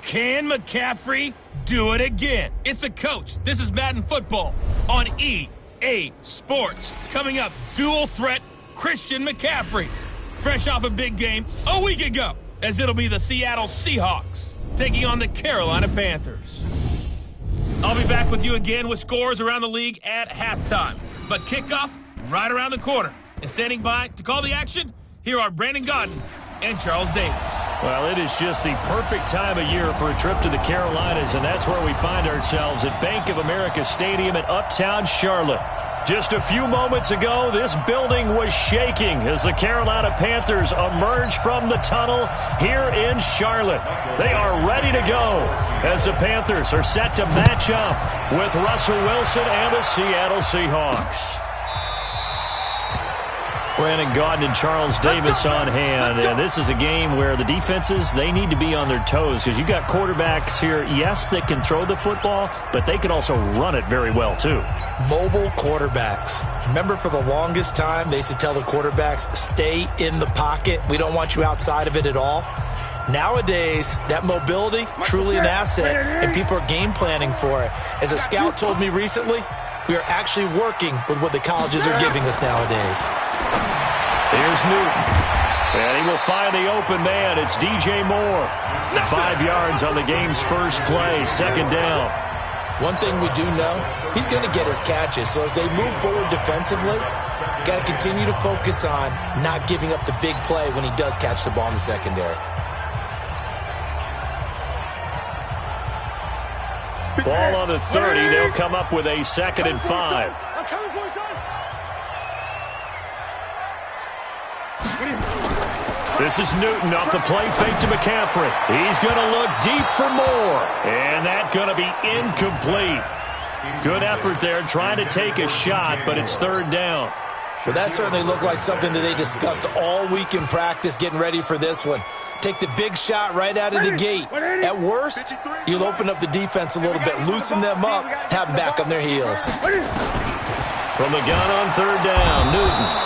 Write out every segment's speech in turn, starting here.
Can McCaffrey do it again? It's the coach. This is Madden Football on EA Sports. Coming up, dual threat Christian McCaffrey. Fresh off a big game a week ago, as it'll be the Seattle Seahawks taking on the Carolina Panthers. I'll be back with you again with scores around the league at halftime. But kickoff right around the corner. And standing by to call the action, here are Brandon Godden and Charles Davis. Well, it is just the perfect time of year for a trip to the Carolinas, and that's where we find ourselves at Bank of America Stadium in Uptown Charlotte. Just a few moments ago, this building was shaking as the Carolina Panthers emerge from the tunnel here in Charlotte. They are ready to go as the Panthers are set to match up with Russell Wilson and the Seattle Seahawks. Brandon Gaudin and Charles Davis on hand, and this is a game where the defenses, they need to be on their toes because you've got quarterbacks here, yes, that can throw the football, but they can also run it very well too. Mobile quarterbacks. Remember, for the longest time, they used to tell the quarterbacks, stay in the pocket. We don't want you outside of it at all. Nowadays, that mobility, truly an asset, and people are game planning for it. As a scout told me recently, we are actually working with what the colleges are giving us nowadays. Here's Newton, and he will find the open man. It's DJ Moore. 5 yards on the game's first play, second down. One thing we do know, he's going to get his catches. So as they move forward defensively, got to continue to focus on not giving up the big play when he does catch the ball in the secondary. Ball on the 30. They'll come up with a 2nd and 5. This is Newton off the play fake to McCaffrey. He's going to look deep for more. And that's going to be incomplete. Good effort there trying to take a shot, but it's 3rd down. Well, that certainly looked like something that they discussed all week in practice getting ready for this one. Take the big shot right out of the gate. At worst, you'll open up the defense a little bit, loosen them up, have them back on their heels. From the gun on 3rd down, Newton.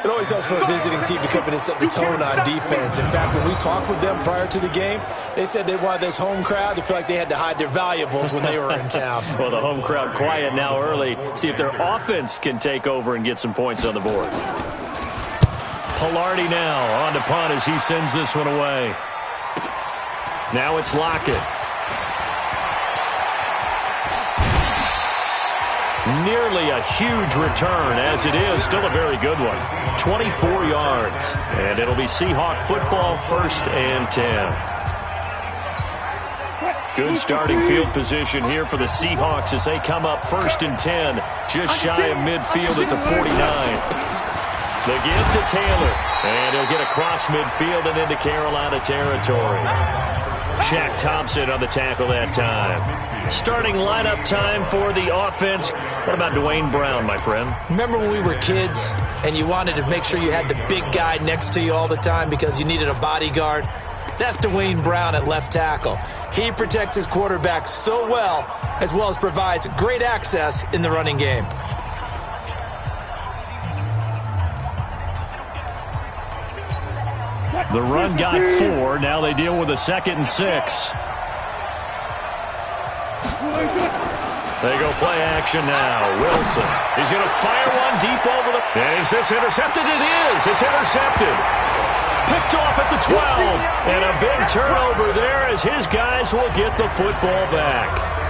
It always helps for a visiting team to come in and set the tone on defense. In fact, when we talked with them prior to the game, they said they wanted this home crowd to feel like they had to hide their valuables when they were in town. Well, the home crowd quiet now early. See if their offense can take over and get some points on the board. Pilardi now on to punt as he sends this one away. Now it's Lockett. Nearly a huge return, as it is still a very good one. 24 yards, and it'll be Seahawk football, 1st and 10. Good starting field position here for the Seahawks as they come up 1st and 10, just shy of midfield at the 49. The give to Taylor, and he'll get across midfield and into Carolina territory. Shaq Thompson on the tackle that time. Starting lineup time for the offense. What about Dwayne Brown, my friend? Remember when we were kids and you wanted to make sure you had the big guy next to you all the time because you needed a bodyguard? That's Dwayne Brown at left tackle. He protects his quarterback so well as provides great access in the running game. The run got 4. Now they deal with a 2nd and 6. They go play action now. Wilson. He's going to fire one deep over the... And is this intercepted? It is. It's intercepted. Picked off at the 12. And a big turnover there as his guys will get the football back.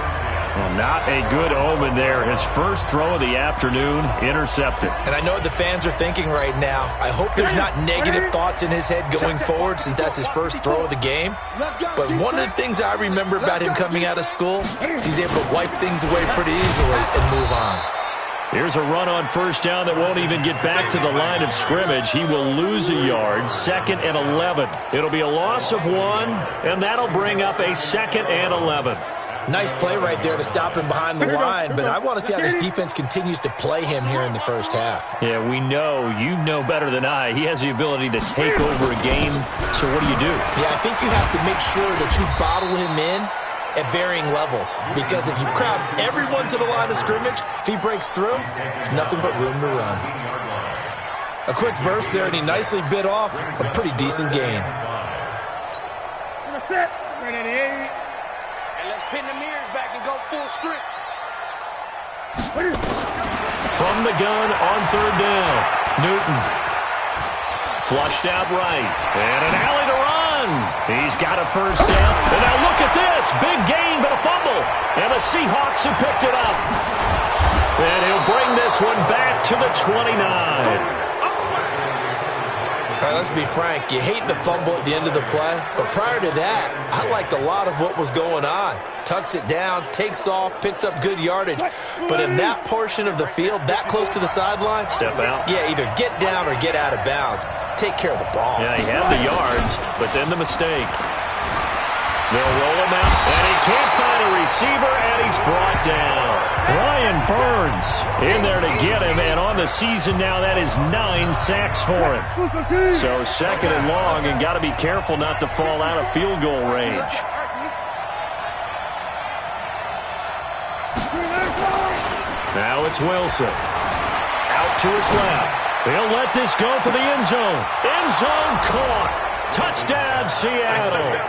Well, not a good omen there. His first throw of the afternoon, intercepted. And I know what the fans are thinking right now. I hope there's not negative thoughts in his head going forward since that's his first throw of the game. But one of the things I remember about him coming out of school is he's able to wipe things away pretty easily and move on. Here's a run on 1st down that won't even get back to the line of scrimmage. He will lose a yard, 2nd and 11. It'll be a loss of 1, and that'll bring up a 2nd and 11. Nice play right there to stop him behind the line, but I want to see how this defense continues to play him here in the first half. Yeah, we know. You know better than I. He has the ability to take over a game, so what do you do? Yeah, I think you have to make sure that you bottle him in at varying levels, because if you crowd everyone to the line of scrimmage, if he breaks through, there's nothing but room to run. A quick burst there, and he nicely bit off a pretty decent gain. And let's pin the mirrors back and go full strip. From the gun on third down, Newton. Flushed out right. And an alley to run. He's got a first down. And now look at this. Big gain, but a fumble. And the Seahawks have picked it up. And he'll bring this one back to the 29. All right, let's be frank. You hate the fumble at the end of the play, but prior to that, I liked a lot of what was going on. Tucks it down, takes off, picks up good yardage. But in that portion of the field, that close to the sideline, step out. Yeah, either get down or get out of bounds. Take care of the ball. Yeah, he had the yards, but then the mistake. They'll roll him out, and he can't find a receiver, and he's brought down. Brian Burns in there to get him, and on the season now, that is 9 sacks for him. So second and long, and got to be careful not to fall out of field goal range. Now it's Wilson. Out to his left. He'll let this go for the end zone. End zone caught. Touchdown, Seattle.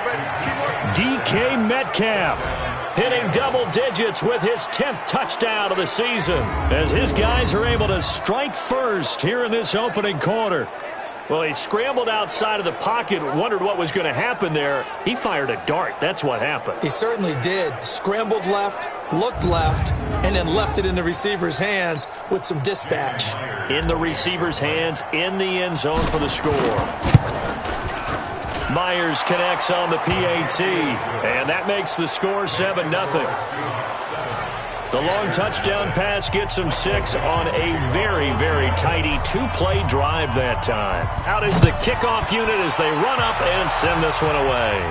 DK Metcalf hitting double digits with his 10th touchdown of the season as his guys are able to strike first here in this opening quarter. Well, he scrambled outside of the pocket, wondered what was going to happen there. He fired a dart. That's what happened. He certainly did. Scrambled left, looked left, and then left it in the receiver's hands with some dispatch. In the receiver's hands, in the end zone for the score. Myers connects on the PAT, and that makes the score 7-0. The long touchdown pass gets him 6 on a very, very tidy 2-play drive that time. Out is the kickoff unit as they run up and send this one away.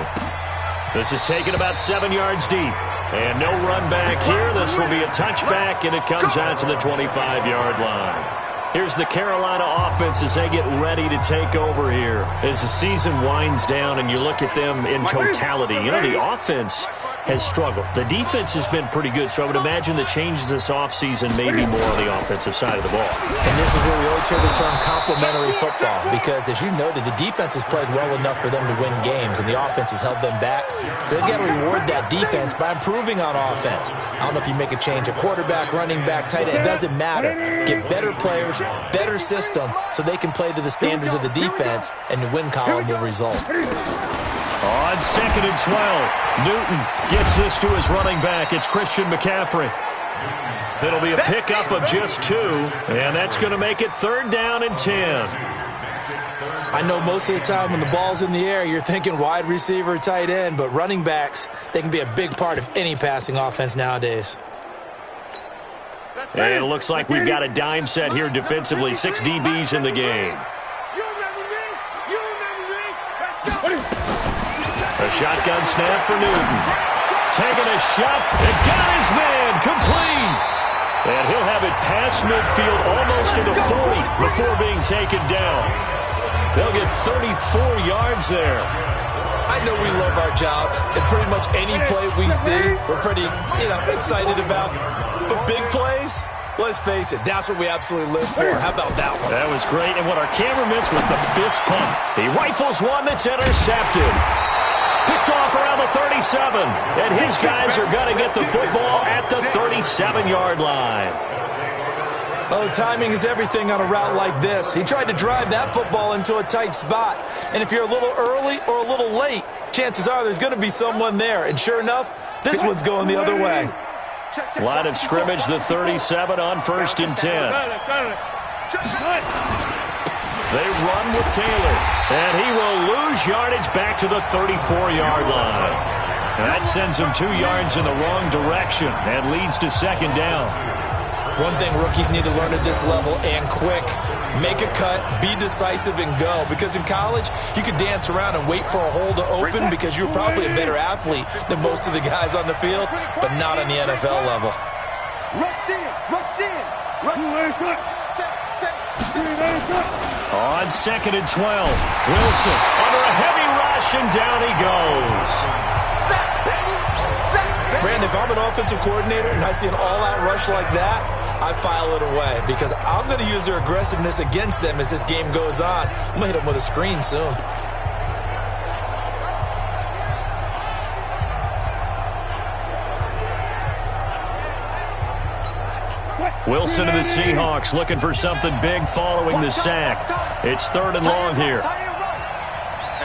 This is taken about 7 yards deep. And no run back here. This will be a touchback, and it comes out to the 25-yard line. Here's the Carolina offense as they get ready to take over here. As the season winds down and you look at them in totality, you know, the offense has struggled. The defense has been pretty good, so I would imagine the changes this offseason may be more on the offensive side of the ball. And this is where we always hear the term complementary football because, as you noted, the defense has played well enough for them to win games, and the offense has held them back. So they've got to reward that defense by improving on offense. I don't know if you make a change, a quarterback, running back, tight end, it doesn't matter. Get better players, better system, so they can play to the standards of the defense, and the win column will result. On 2nd and 12, Newton gets this to his running back. It's Christian McCaffrey. It'll be a pickup of just 2, and that's going to make it 3rd down and 10. I know most of the time when the ball's in the air, you're thinking wide receiver, tight end, but running backs, they can be a big part of any passing offense nowadays. And it looks like we've got a dime set here defensively. 6 DBs in the game. A shotgun snap for Newton. Taking a shot and got his man complete. And he'll have it past midfield almost to the 40 before being taken down. They'll get 34 yards there. I know we love our jobs, and pretty much any play we see, we're pretty, excited about. But big plays, let's face it, that's what we absolutely live for. How about that one? That was great, and what our camera missed was the fist pump. He rifles one that's intercepted. Picked off around the 37, and his guys are going to get the football at the 37-yard line. Oh, timing is everything on a route like this. He tried to drive that football into a tight spot. And if you're a little early or a little late, chances are there's going to be someone there. And sure enough, this one's going the other way. Line of scrimmage, the 37 on 1st and 10. They run with Taylor, and he will lose yardage back to the 34-yard line. And that sends him 2 yards in the wrong direction and leads to 2nd down. One thing rookies need to learn at this level, and quick, make a cut, be decisive, and go. Because in college, you could dance around and wait for a hole to open because you're probably a better athlete than most of the guys on the field, but not on the NFL level. On 2nd and 12, Wilson under a heavy rush, and down he goes. Brandon, if I'm an offensive coordinator and I see an all-out rush like that, I file it away because I'm going to use their aggressiveness against them as this game goes on. I'm going to hit them with a screen soon. Wilson and the Seahawks looking for something big following the sack. It's 3rd and long here. Hey,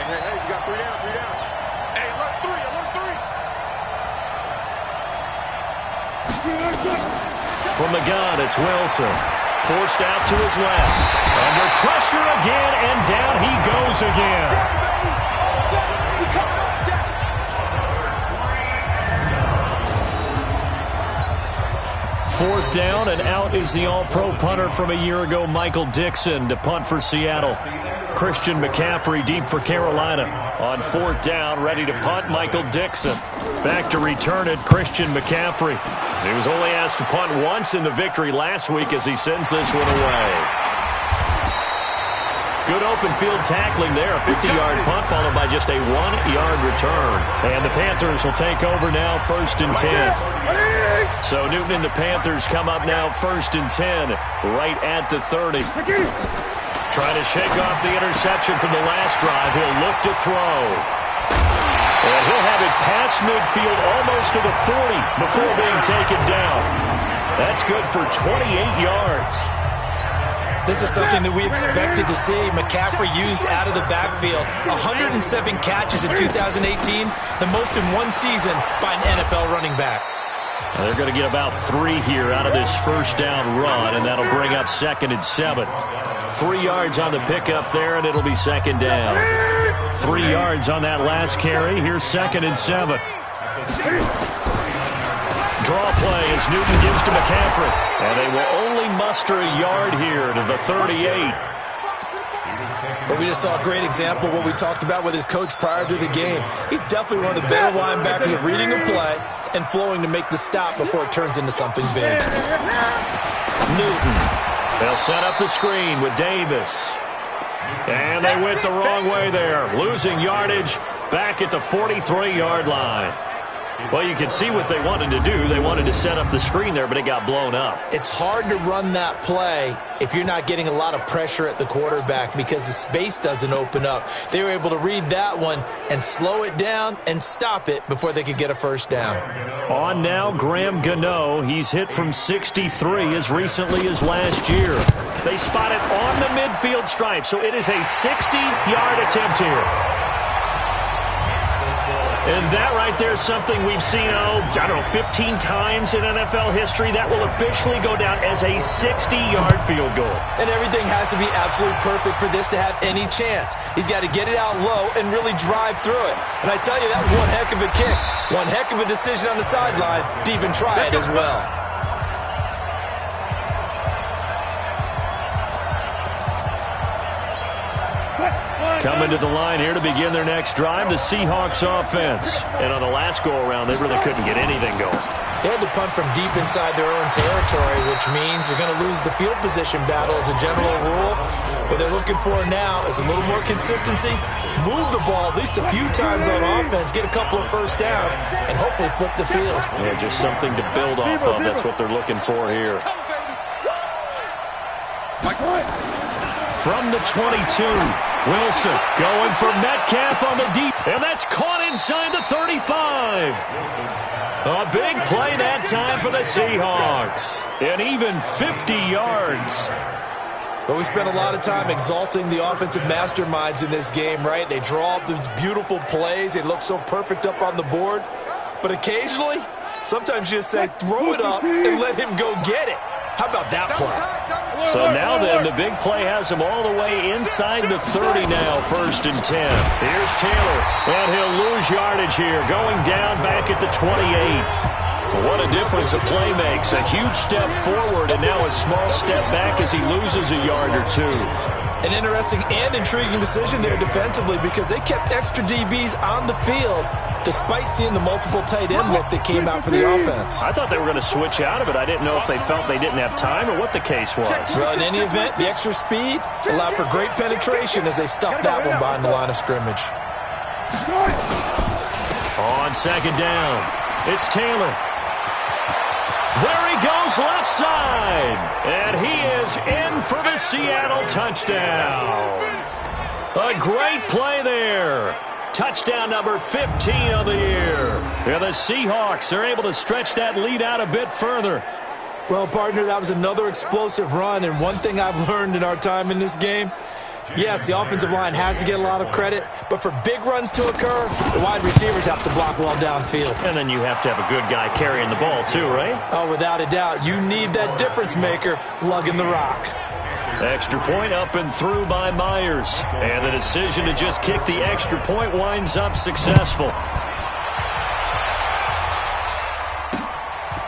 you got 3 down, 3 down. Hey, alert 3. From the gun, it's Wilson. Forced out to his left. Under pressure again, and down he goes again. 4th down, and out is the all-pro punter from a year ago, Michael Dixon, to punt for Seattle. Christian McCaffrey deep for Carolina. On 4th down, ready to punt, Michael Dixon. Back to return it, Christian McCaffrey. He was only asked to punt once in the victory last week as he sends this one away. Good open field tackling there. A 50-yard punt followed by just a 1-yard return. And the Panthers will take over now, 1st and 10. So Newton and the Panthers come up now 1st and 10, right at the 30. Trying to shake off the interception from the last drive. He'll look to throw. And he'll have it past midfield almost to the 40 before being taken down. That's good for 28 yards. This is something that we expected to see. McCaffrey used out of the backfield. 107 catches in 2018, the most in one season by an NFL running back. They're going to get about 3 here out of this 1st down run, and that'll bring up 2nd and 7. 3 yards on the pickup there, and it'll be 2nd down. 3 yards on that last carry. Here's 2nd and 7. Draw play as Newton gives to McCaffrey, and they will only muster a yard here to the 38. But we just saw a great example of what we talked about with his coach prior to the game. He's definitely one of the better linebackers at reading a play and flowing to make the stop before it turns into something big. Newton. They'll set up the screen with Davis. And they went the wrong way there. Losing yardage back at the 43-yard line. Well, you can see what they wanted to do. They wanted to set up the screen there, but it got blown up. It's hard to run that play if you're not getting a lot of pressure at the quarterback because the space doesn't open up. They were able to read that one and slow it down and stop it before they could get a 1st down. On now, Graham Gano. He's hit from 63 as recently as last year. They spot it on the midfield stripe, so it is a 60-yard attempt here. And that right there is something we've seen, 15 times in NFL history. That will officially go down as a 60-yard field goal. And everything has to be absolutely perfect for this to have any chance. He's got to get it out low and really drive through it. And I tell you, that was one heck of a kick. One heck of a decision on the sideline to even try it as well. Coming to the line here to begin their next drive, the Seahawks offense. And on the last go-around, they really couldn't get anything going. They had to punt from deep inside their own territory, which means they're going to lose the field position battle as a general rule. What they're looking for now is a little more consistency, move the ball at least a few times on offense, get a couple of 1st downs, and hopefully flip the field. Yeah, just something to build off of. That's what they're looking for here. From the 22, Wilson going for Metcalf on the deep, and that's caught inside the 35. A big play that time for the Seahawks, and even 50 yards. But we spent a lot of time exalting the offensive masterminds in this game, right? They draw up these beautiful plays. They look so perfect up on the board. But occasionally, sometimes you just say, throw it up and let him go get it. How about that play? So now then, the big play has him all the way inside the 30 now, 1st and 10. Here's Taylor, and he'll lose yardage here, going down back at the 28. What a difference a play makes. A huge step forward, and now a small step back as he loses a yard or two. An interesting and intriguing decision there defensively because they kept extra DBs on the field despite seeing the multiple tight end look that came out for the offense. I thought they were going to switch out of it. I didn't know if they felt they didn't have time or what the case was. Well, in any event, the extra speed allowed for great penetration as they stuffed that one behind the line of scrimmage. On 2nd down, it's Taylor. There he goes goes left side. And he is in for the Seattle touchdown. A great play there. Touchdown number 15 of the year. And the Seahawks are able to stretch that lead out a bit further. Well, partner, that was another explosive run, and one thing I've learned in our time in this game, yes, the offensive line has to get a lot of credit, but for big runs to occur, the wide receivers have to block well downfield. And then you have to have a good guy carrying the ball too, right? Oh, without a doubt. You need that difference maker lugging the rock. Extra point up and through by Myers. And the decision to just kick the extra point winds up successful.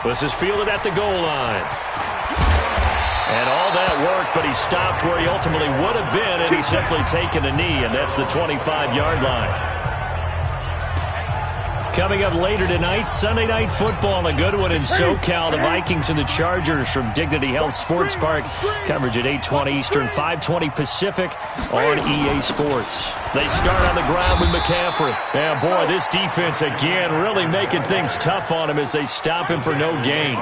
This is fielded at the goal line. And all that worked, but he stopped where he ultimately would have been, and he's simply taken a knee, and that's the 25-yard line. Coming up later tonight, Sunday Night Football, a good one in SoCal. The Vikings and the Chargers from Dignity Health Sports Park. Coverage at 8:20 Eastern, 5:20 Pacific on EA Sports. They start on the ground with McCaffrey. Yeah, boy, this defense again really making things tough on him as they stop him for no gain.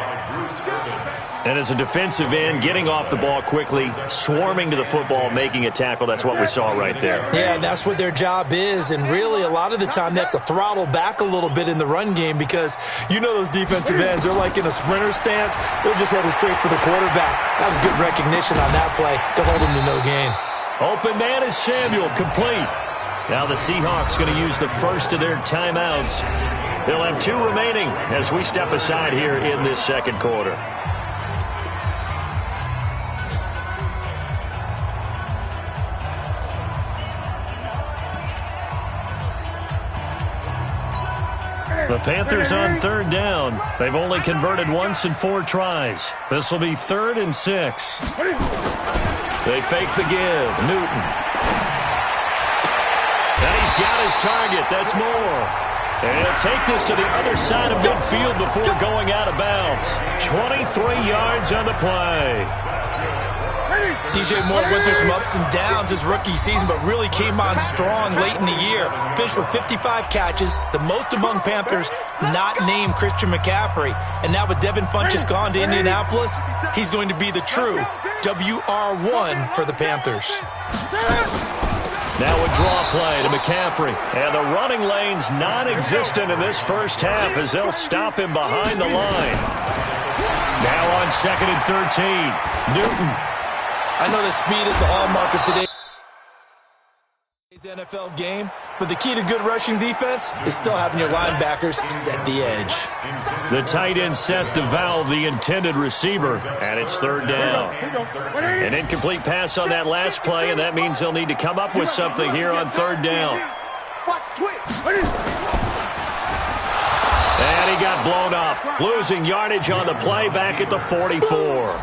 And as a defensive end, getting off the ball quickly, swarming to the football, making a tackle, that's what we saw right there. Yeah, and that's what their job is. And really, a lot of the time, they have to throttle back a little bit in the run game because you know those defensive ends, they're like in a sprinter stance. They're just headed straight for the quarterback. That was good recognition on that play to hold him to no gain. Open man is Samuel, complete. Now the Seahawks going to use the first of their timeouts. They'll have 2 remaining as we step aside here in this second quarter. The Panthers on third down. They've only converted once in 4 tries. This will be 3rd and 6. They fake the give. Newton. And he's got his target. That's Moore. And he'll take this to the other side of midfield before going out of bounds. 23 yards on the play. DJ Moore went through some ups and downs his rookie season, but really came on strong late in the year. Finished with 55 catches, the most among Panthers not named Christian McCaffrey. And now with Devin Funchess gone to Indianapolis, he's going to be the true WR1 for the Panthers. Now a draw play to McCaffrey. And the running lane's non-existent in this first half as they'll stop him behind the line. Now on 2nd and 13, Newton. I know that speed is the hallmark of today's NFL game, but the key to good rushing defense is still having your linebackers set the edge. The tight end set the valve, the intended receiver, and it's 3rd down. An incomplete pass on that last play, and that means they'll need to come up with something here on 3rd down. And he got blown up, losing yardage on the play back at the 44.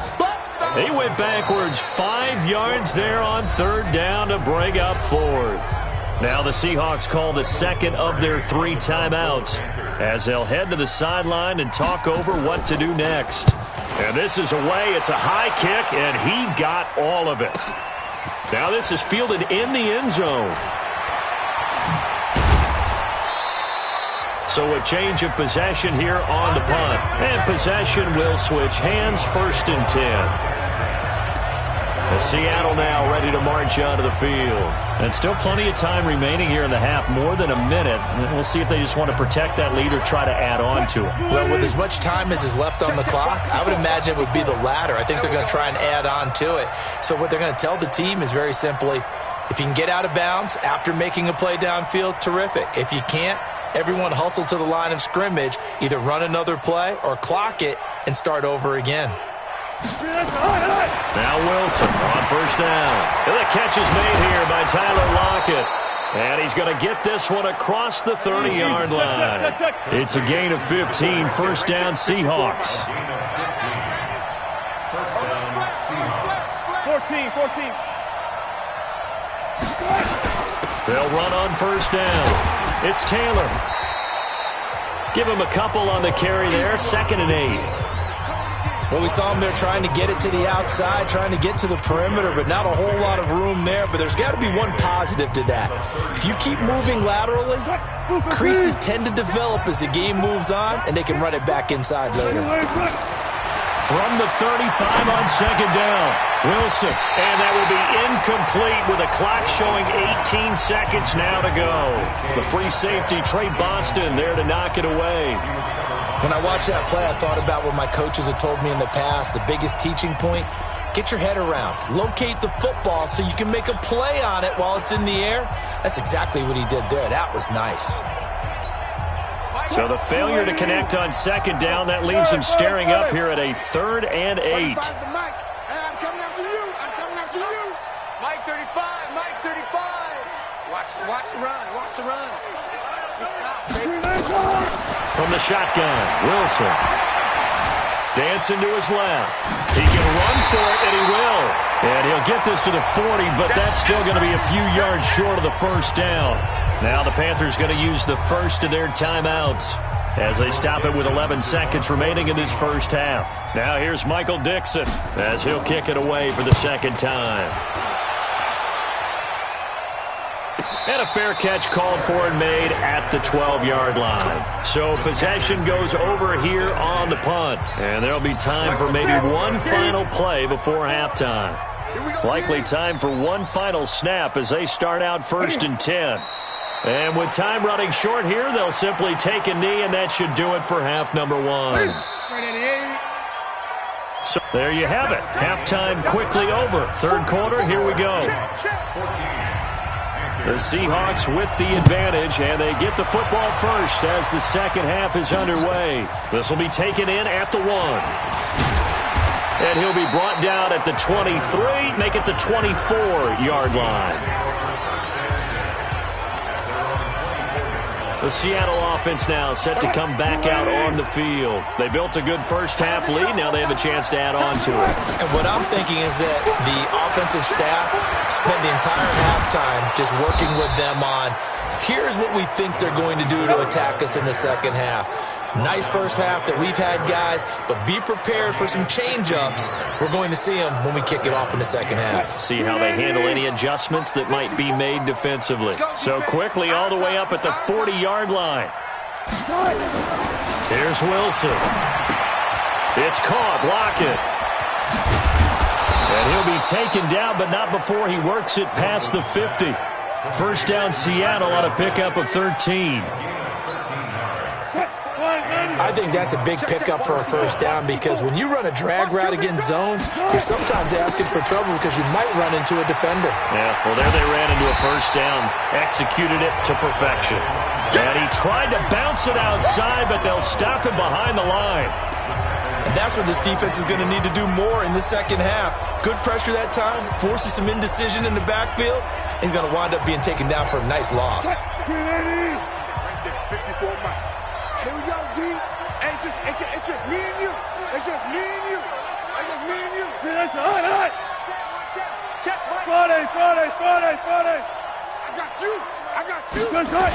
He went backwards 5 yards there on 3rd down to bring up 4th. Now the Seahawks call the second of their 3 timeouts as they'll head to the sideline and talk over what to do next. And this is away. It's a high kick, and he got all of it. Now this is fielded in the end zone. So a change of possession here on the punt. And possession will switch hands, 1st and 10. Seattle now ready to march onto the field. And still plenty of time remaining here in the half, more than a minute. We'll see if they just want to protect that lead or try to add on to it. Well, with as much time as is left on the clock, I would imagine it would be the latter. I think they're going to try and add on to it. So what they're going to tell the team is very simply, if you can get out of bounds after making a play downfield, terrific. If you can't, everyone hustle to the line of scrimmage, either run another play or clock it and start over again. Now Wilson on 1st down. And the catch is made here by Tyler Lockett. And he's going to get this one across the 30-yard line. It's a gain of 15, 1st down Seahawks. 14. They'll run on 1st down. It's Taylor. Give him a couple on the carry there, 2nd and 8. Well, we saw him there trying to get it to the outside, trying to get to the perimeter, but not a whole lot of room there. But there's got to be one positive to that. If you keep moving laterally, creases tend to develop as the game moves on, and they can run it back inside later. from the 35 on second down. Wilson, and that will be incomplete with a clock showing 18 seconds now to go. The free safety, Trey Boston, there to knock it away. When I watched that play, I thought about what my coaches had told me in the past. The biggest teaching point, get your head around. Locate the football so you can make a play on it while it's in the air. That's exactly what he did there. That was nice. So the failure to connect on second down, that leaves him staring up here at a 3rd and 8. I'm coming after you. I'm coming after you. Mike 35. Mike 35. Watch the run. Watch the run. From the shotgun, Wilson. Dancing to his left. He can run for it, and he will. And he'll get this to the 40, but that's still going to be a few yards short of the first down. Now the Panthers going to use the first of their timeouts as they stop it with 11 seconds remaining in this first half. Now here's Michael Dixon as he'll kick it away for the second time. And a fair catch called for and made at the 12-yard line. So possession goes over here on the punt. And there'll be time for maybe one final play before halftime. Likely time for one final snap as they start out 1st and 10. And with time running short here, they'll simply take a knee, and that should do it for half number 1. So there you have it. Halftime quickly over. 3rd quarter, here we go. The Seahawks with the advantage, and they get the football first as the second half is underway. This will be taken in at the 1. And he'll be brought down at the 23, make it the 24-yard line. The Seattle offense now set to come back out on the field. They built a good first-half lead. Now they have a chance to add on to it. And what I'm thinking is that the offensive staff spent the entire halftime just working with them on, here's what we think they're going to do to attack us in the second half. Nice first half that we've had, guys, but be prepared for some change-ups. We're going to see them when we kick it off in the second half. See how they handle any adjustments that might be made defensively. So quickly all the way up at the 40-yard line. Here's Wilson. It's caught. Lockett. And he'll be taken down, but not before he works it past the 50. First down Seattle on a pickup of 13. I think that's a big pickup for a first down because when you run a drag route against zone, you're sometimes asking for trouble because you might run into a defender. Yeah, well, there they ran into a first down, executed it to perfection. And he tried to bounce it outside, but they'll stop him behind the line. And that's what this defense is going to need to do more in the second half. Good pressure that time, forces some indecision in the backfield. He's going to wind up being taken down for a nice loss. Here we go, D. Hey, it's just me and you. It's just me and you. It's just me and you. All right. Check, Mike. Friday. I got you. Good touch.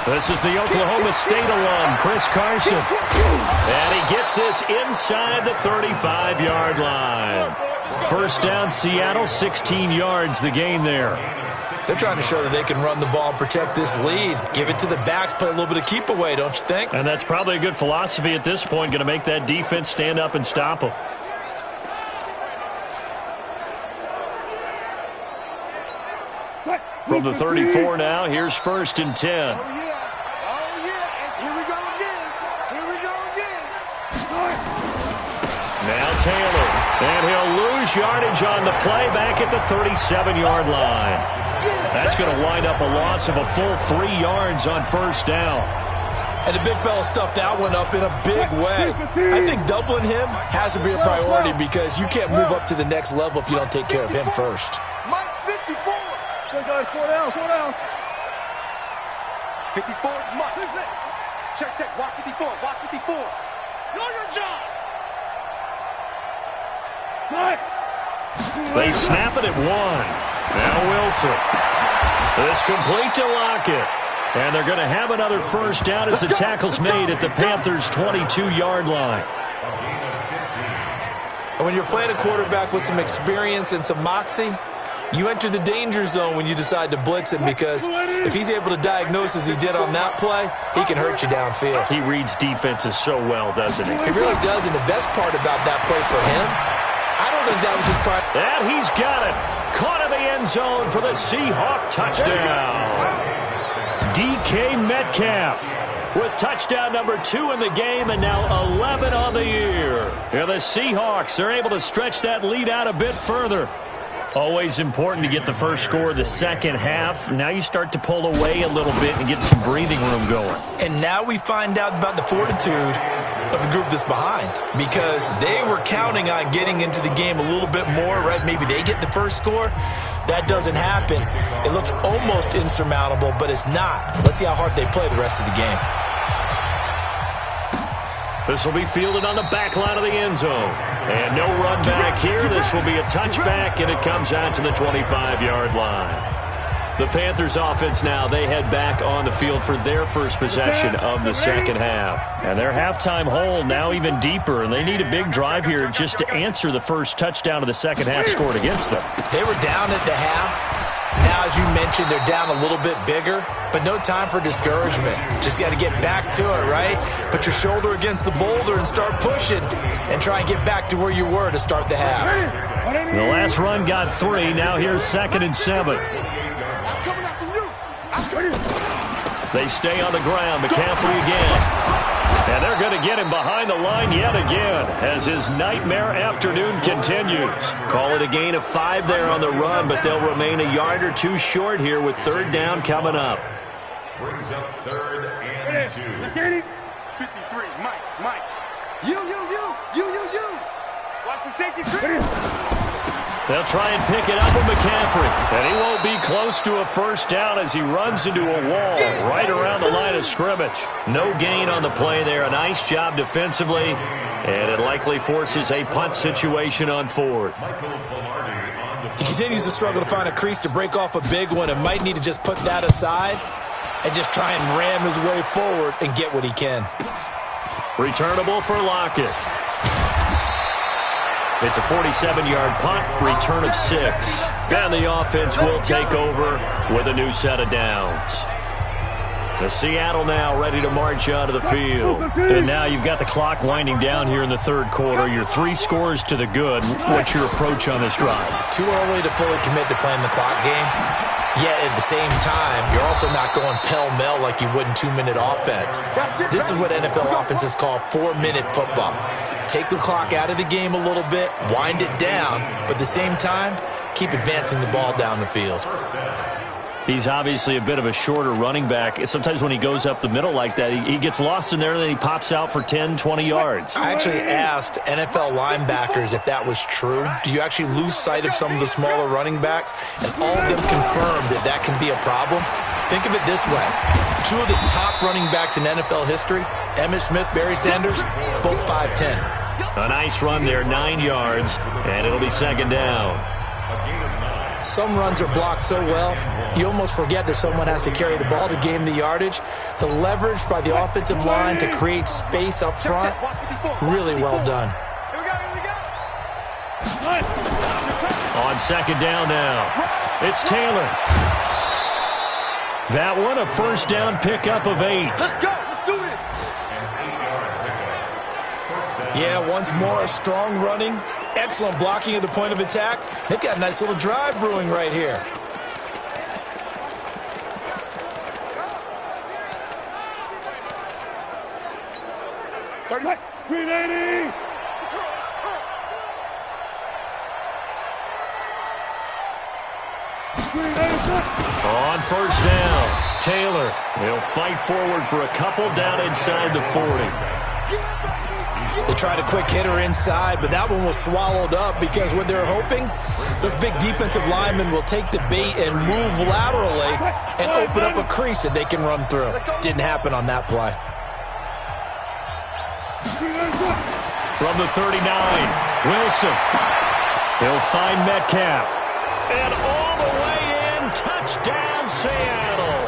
This is the Oklahoma State alum, Chris Carson. And he gets this inside the 35-yard line. First down, Seattle, 16 yards, the gain there. They're trying to show that they can run the ball and protect this lead. Give it to the backs, play a little bit of keep away, don't you think? And that's probably a good philosophy at this point, going to make that defense stand up and stop them. From the 34 now, here's 1st and 10. Oh, yeah. And here we go again. Now Taylor. And he'll lose yardage on the play back at the 37-yard line. That's going to wind up a loss of a full 3 yards on first down. And the big fella stuffed that one up in a big way. I think doubling him has to be a priority because you can't move up to the next level if you don't take care of him first. Mike 54. Good guys, 4 down. 54, Mike. Check. Watch 54. Know your job. They snap it at 1. Now Wilson. This complete to Lockett. And they're going to have another first down as the tackle's made at the Panthers' 22-yard line. And when you're playing a quarterback with some experience and some moxie, You enter the danger zone when you decide to blitz him, because if he's able to diagnose as he did on that play, he can hurt you downfield. He reads defenses so well, doesn't he? He really does, and the best part about that play for him, I don't think that was his prime. And he's got it. Caught in the end zone for the Seahawks touchdown. DK Metcalf with touchdown number 2 in the game, and now 11 on the year. Yeah, the Seahawks are able to stretch that lead out a bit further. Always important to get the first score of the second half. Now you start to pull away a little bit and get some breathing room going. And now we find out about the fortitude of the group that's behind, because they were counting on getting into the game a little bit more, right? Maybe they get the first score. That doesn't happen. It looks almost insurmountable, but it's not. Let's see how hard they play the rest of the game. This will be fielded on the back line of the end zone. And no run back here. This will be a touchback, and it comes out to the 25-yard line. The Panthers offense now, they head back on the field for their first possession of the second half. And their halftime hole now even deeper, and they need a big drive here just to answer the first touchdown of the second half scored against them. They were down at the half. Now, as you mentioned, they're down a little bit bigger, but no time for discouragement. Just got to get back to it, right? Put your shoulder against the boulder and start pushing and try and get back to where you were to start the half. The last run got 3. Now here's 2nd and 7. They stay on the ground. McCaffrey again. And they're going to get him behind the line yet again as his nightmare afternoon continues. Call it a gain of 5 there on the run, but they'll remain a yard or 2 short here with 3rd down coming up. Brings up 3rd and 2. 53, Mike. You. Watch the safety. They'll try and pick it up with McCaffrey. And he won't be close to a first down as he runs into a wall right around the line of scrimmage. No gain on the play there. A nice job defensively. And it likely forces a punt situation on 4th. He continues to struggle to find a crease to break off a big one, and might need to just put that aside and just try and ram his way forward and get what he can. Returnable for Lockett. It's a 47-yard punt, return of 6. And the offense will take over with a new set of downs. The Seattle now ready to march onto the field. And now you've got the clock winding down here in the 3rd quarter. You're 3 scores to the good. What's your approach on this drive? Too early to fully commit to playing the clock game. Yet at the same time, you're also not going pell-mell like you would in 2-minute offense. This is what NFL offenses call 4-minute football. Take the clock out of the game a little bit, wind it down, but at the same time, keep advancing the ball down the field. He's obviously a bit of a shorter running back. Sometimes when he goes up the middle like that, he gets lost in there and then he pops out for 10, 20 yards. I actually asked NFL linebackers if that was true. Do you actually lose sight of some of the smaller running backs? And all of them confirmed that that can be a problem. Think of it this way. 2 of the top running backs in NFL history, Emmitt Smith, Barry Sanders, both 5'10". A nice run there, 9 yards, and it'll be 2nd down. Some runs are blocked so well, you almost forget that someone has to carry the ball to gain the yardage. The leverage by the offensive line to create space up front, really well done. On 2nd down now, it's Taylor. That one, a first down pickup of 8. Let's go. Let's do it. Yeah, once more, a strong running. Excellent blocking at the point of attack. They've got a nice little drive brewing right here. On first down, Taylor. He'll fight forward for a couple down inside the 40. They tried a quick hitter inside, but that one was swallowed up because what they're hoping, those big defensive linemen will take the bait and move laterally and open up a crease that they can run through. Didn't happen on that play. From the 39, Wilson. He'll find Metcalf. And all the way in, touchdown Seattle.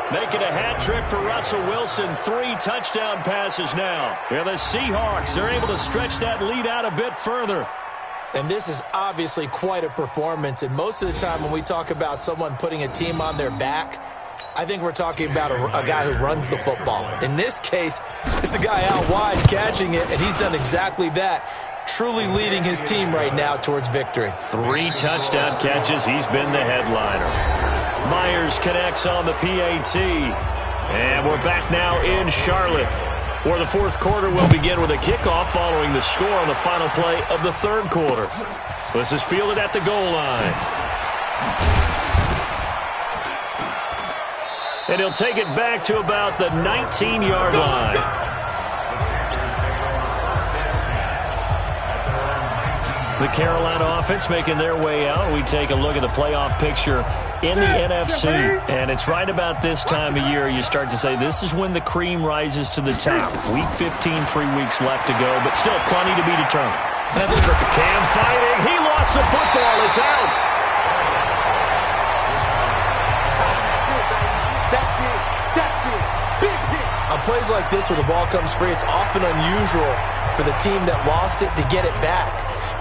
Making a hat trick for Russell Wilson. 3 touchdown passes now. And the Seahawks are able to stretch that lead out a bit further. And this is obviously quite a performance. And most of the time when we talk about someone putting a team on their back, I think we're talking about a guy who runs the football. In this case, it's a guy out wide catching it, and he's done exactly that, truly leading his team right now towards victory. 3 touchdown catches. He's been the headliner. Myers connects on the PAT. And we're back now in Charlotte, where the fourth quarter will begin with a kickoff following the score on the final play of the third quarter. This is fielded at the goal line. And he'll take it back to about the 19-yard line. The Carolina offense making their way out. We take a look at the playoff picture in the NFC. And it's right about this time of year you start to say this is when the cream rises to the top. Week 15, 3 weeks left to go, but still plenty to be determined. And I think for Cam fighting, he lost the football. It's out. On plays like this where the ball comes free, it's often unusual for the team that lost it to get it back.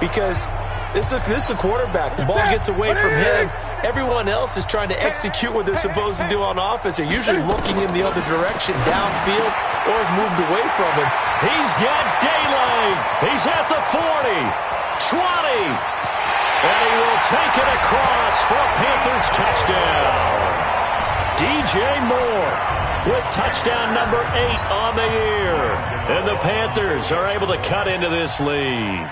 Because this is the quarterback. The ball gets away from him. Everyone else is trying to execute what they're supposed to do on offense. They're usually looking in the other direction, downfield, or have moved away from him. He's got daylight. He's at the 40, 20, and he will take it across for a Panthers touchdown. DJ Moore with touchdown number 8 on the year. And the Panthers are able to cut into this lead.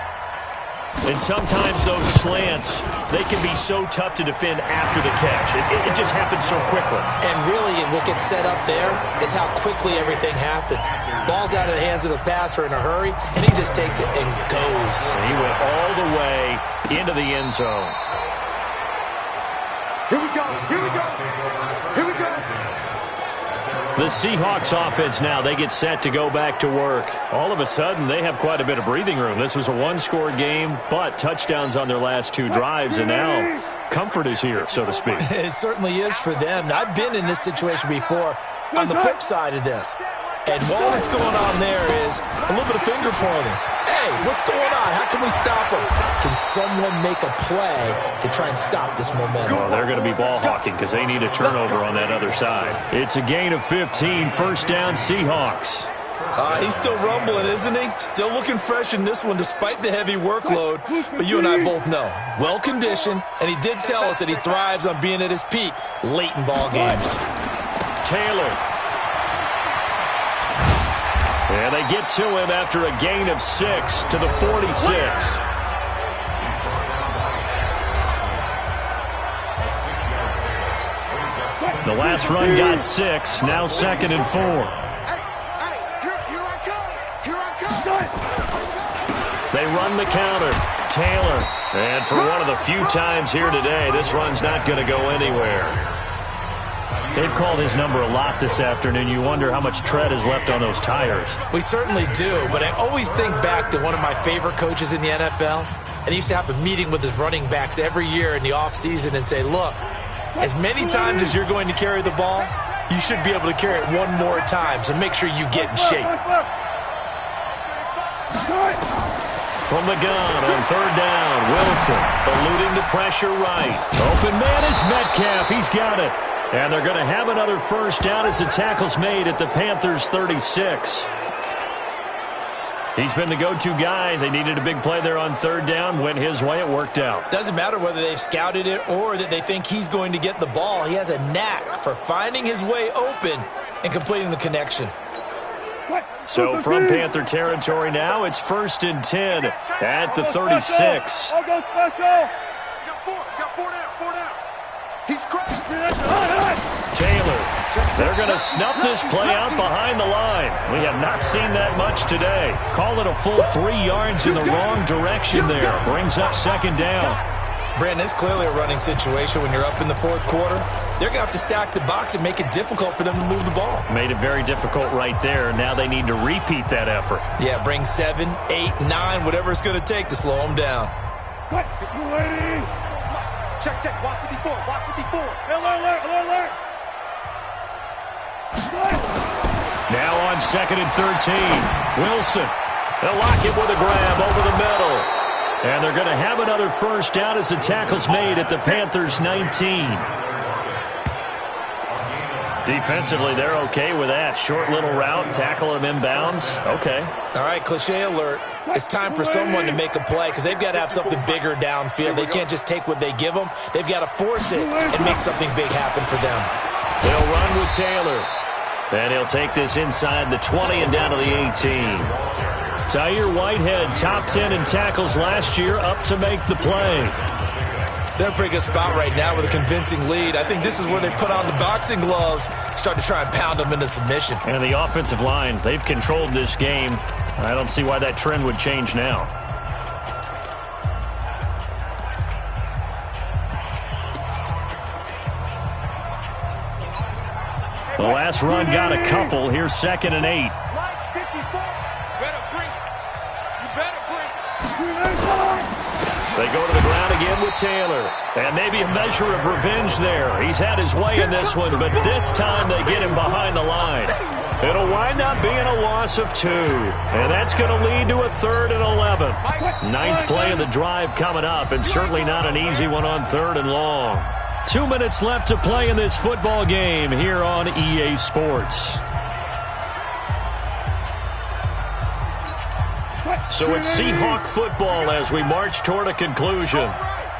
And sometimes those slants, they can be so tough to defend after the catch. It just happens so quickly. And really, what gets set up there is how quickly everything happens. Ball's out of the hands of the passer in a hurry, and he just takes it and goes. And he went all the way into the end zone. Here we go. Here we go. Here we go. The Seahawks offense now, they get set to go back to work. All of a sudden, they have quite a bit of breathing room. This was a one-score game, but touchdowns on their last 2 drives, and now comfort is here, so to speak. It certainly is for them. I've been in this situation before on the flip side of this. And while what's going on there is a little bit of finger pointing. Hey, what's going on? How can we stop them? Can someone make a play to try and stop this momentum? Well, they're going to be ball hawking because they need a turnover on that other side. It's a gain of 15, first down Seahawks. He's still rumbling, isn't he? Still looking fresh in this one despite the heavy workload. But you and I both know, well-conditioned, and he did tell us that he thrives on being at his peak late in ball games. Taylor. And they get to him after a gain of 6 to the 46. The last run got 6, now 2nd and 4. They run the counter. Taylor. And for one of the few times here today, this run's not going to go anywhere. They've called his number a lot this afternoon. You wonder how much tread is left on those tires. We certainly do, but I always think back to one of my favorite coaches in the NFL, and he used to have a meeting with his running backs every year in the offseason and say, look, as many times as you're going to carry the ball, you should be able to carry it one more time, so make sure you get in shape. From the gun on 3rd down, Wilson eluding the pressure right. Open man is Metcalf. He's got it. And they're going to have another first down as the tackle's made at the Panthers' 36. He's been the go-to guy. They needed a big play there on 3rd down. Went his way. It worked out. Doesn't matter whether they've scouted it or that they think he's going to get the ball. He has a knack for finding his way open and completing the connection. So from Panther territory now, it's 1st and 10 at the 36. I'll go special. Got four down. He's cracked. Taylor. They're going to snuff this play out behind the line. We have not seen that much today. Call it a full 3 yards in the wrong direction there. Brings up 2nd down. Brandon, it's clearly a running situation when you're up in the 4th quarter. They're going to have to stack the box and make it difficult for them to move the ball. Made it very difficult right there. Now they need to repeat that effort. Yeah, bring 7, 8, 9, whatever it's going to take to slow them down. Check. Watch 54. Alert. Now on 2nd and 13. Wilson. They'll lock it with a grab over the middle. And they're going to have another first down as the tackle's made at the Panthers' 19. Defensively, they're okay with that. Short little route, tackle him inbounds. Okay. All right, cliche alert. It's time for someone to make a play because they've got to have something bigger downfield. They can't just take what they give them. They've got to force it and make something big happen for them. They'll run with Taylor. And he'll take this inside the 20 and down to the 18. Tyre Whitehead, top 10 in tackles last year, up to make the play. They're in a pretty good spot right now with a convincing lead. I think this is where they put on the boxing gloves, start to try and pound them into submission. And the offensive line, they've controlled this game. I don't see why that trend would change now. The last run got a couple. Here's 2nd and 8. They go to the ground again with Taylor. And maybe a measure of revenge there. He's had his way in this one, but this time they get him behind the line. It'll wind up being a loss of 2. And that's going to lead to a 3rd and 11. 9th play of the drive coming up, and certainly not an easy one on 3rd and long. 2 minutes left to play in this football game here on EA Sports. So it's Seahawk football as we march toward a conclusion.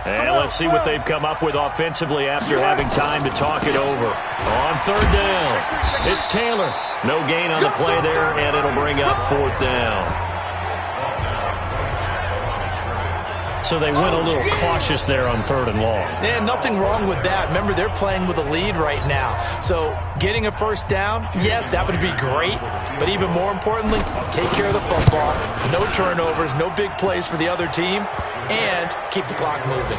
And let's see what they've come up with offensively after having time to talk it over. On 3rd down, it's Taylor. No gain on the play there, and it'll bring up 4th down. So they went a little cautious there on 3rd and long. And nothing wrong with that. Remember, they're playing with a lead right now. So getting a first down, yes, that would be great. But even more importantly, take care of the football. No turnovers, no big plays for the other team, and keep the clock moving.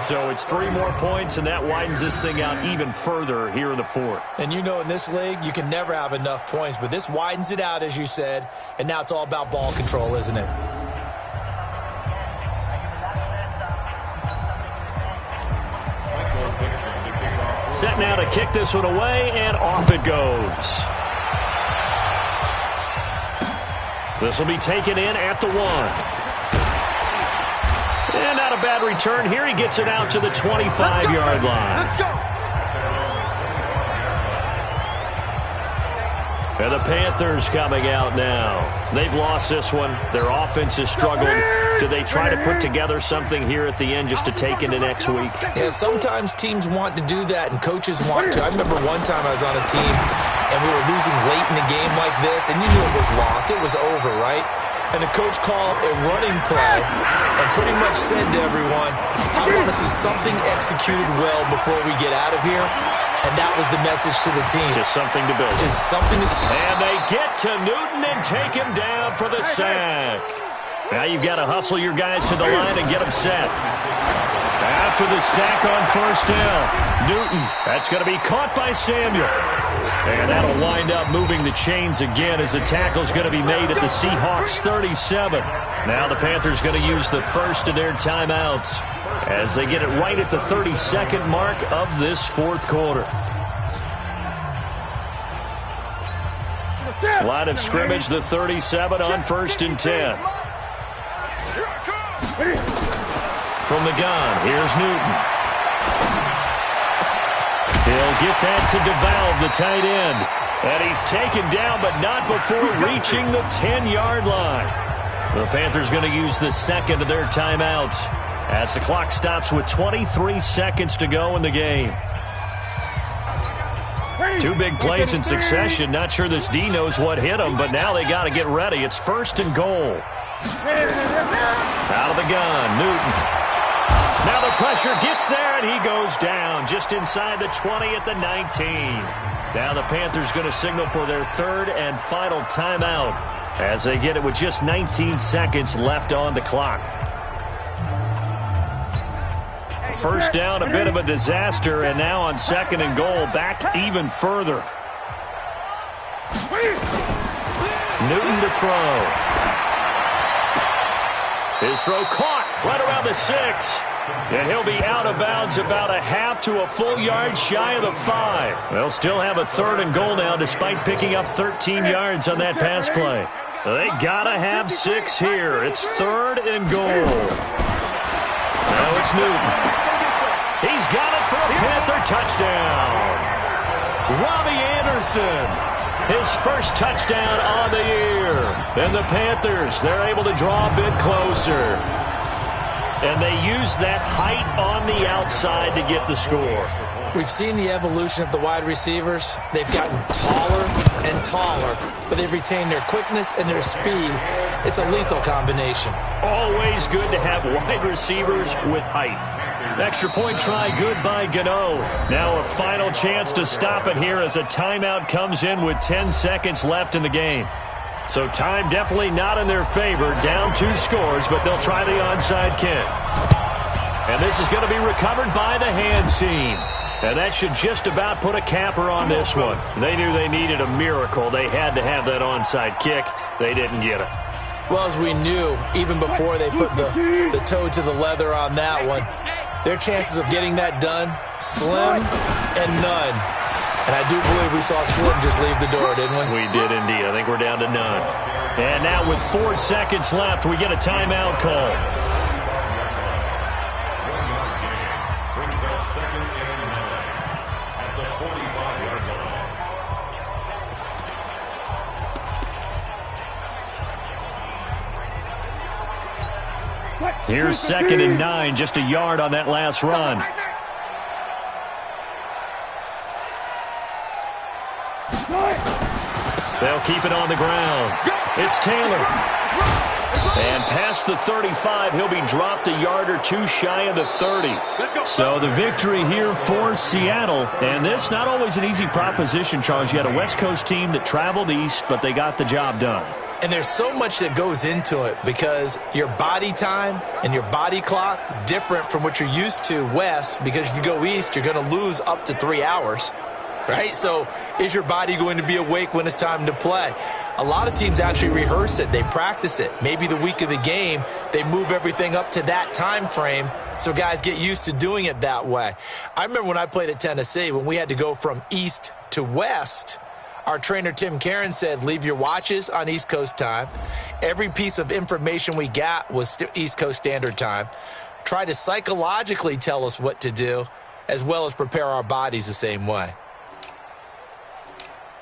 So it's 3 more points, and that widens this thing out even further here in the 4th. And you know, in this league, you can never have enough points, but this widens it out, as you said, and now it's all about ball control, isn't it? Set now to kick this one away, and off it goes. This will be taken in at the 1. And not a bad return here. He gets it out to the 25-yard line. Let's go. And the Panthers coming out now. They've lost this one. Their offense has struggled. Do they try to put together something here at the end just to take into next week? Yeah, sometimes teams want to do that and coaches want to. I remember one time I was on a team and we were losing late in a game like this, and you knew it was lost. It was over, right? And the coach called a running play and pretty much said to everyone, I want to see something executed well before we get out of here. And that was the message to the team. Just something to build. Just something to... And they get to Newton and take him down for the sack. Now you've got to hustle your guys to the line and get them set. After the sack on 1st down, Newton, that's going to be caught by Samuel. And that'll wind up moving the chains again as the tackle's going to be made at the Seahawks 37. Now the Panthers going to use the first of their timeouts as they get it right at the 32nd mark of this 4th quarter. Line of scrimmage, the 37 on 1st and 10. From the gun, here's Newton. He'll get that to DeValve, the tight end. And he's taken down, but not before reaching the 10-yard line. The Panthers going to use the 2nd of their timeouts as the clock stops with 23 seconds to go in the game. 2 big plays in succession. Not sure this D knows what hit him, but now they got to get ready. It's 1st and goal. Out of the gun, Newton. Now the pressure gets there, and he goes down just inside the 20 at the 19. Now the Panthers going to signal for their 3rd and final timeout as they get it with just 19 seconds left on the clock. First down, a bit of a disaster, and now on 2nd and goal, back even further. Newton to throw. His throw caught right around the 6. And he'll be out of bounds about a half to a full yard shy of the 5. They'll still have a 3rd and goal now despite picking up 13 yards on that pass play. They gotta have 6 here. It's 3rd and goal. Now it's Newton. He's got it for a Panther touchdown. Robbie Anderson, his first touchdown on the year. And the Panthers, they're able to draw a bit closer. And they use that height on the outside to get the score. We've seen the evolution of the wide receivers. They've gotten taller and taller, but they've retained their quickness and their speed. It's a lethal combination. Always good to have wide receivers with height. Extra point try good by Gano. Now a final chance to stop it here as a timeout comes in with 10 seconds left in the game. So time definitely not in their favor. Down 2 scores, but they'll try the onside kick. And this is going to be recovered by the hands team. And that should just about put a capper on this one. They knew they needed a miracle. They had to have that onside kick. They didn't get it. Well, as we knew, even before they put the toe to the leather on that one, their chances of getting that done, slim and none. And I do believe we saw Slim just leave the door, didn't we? We did indeed. I think we're down to none. And now with 4 seconds left, we get a timeout call. Here's 2nd and 9, just a yard on that last run. They'll keep it on the ground. It's Taylor. And past the 35, he'll be dropped a yard or 2 shy of the 30. So the victory here for Seattle. And this not always an easy proposition, Charles. You had a West Coast team that traveled east, but they got the job done. And there's so much that goes into it because your body time and your body clock different from what you're used to west, because if you go east, you're going to lose up to 3 hours, right? So is your body going to be awake when it's time to play? A lot of teams actually rehearse it. They practice it. Maybe the week of the game, they move everything up to that time frame so guys get used to doing it that way. I remember when I played at Tennessee, when we had to go from east to west, our trainer, Tim Karen, said, leave your watches on East Coast time. Every piece of information we got was East Coast Standard Time. Try to psychologically tell us what to do, as well as prepare our bodies the same way.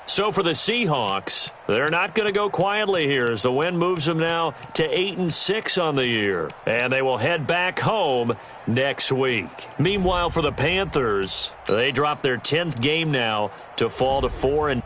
So for the Seahawks, they're not going to go quietly here as the win moves them now to 8-6 on the year. And they will head back home next week. Meanwhile, for the Panthers, they drop their 10th game now to fall to 4-.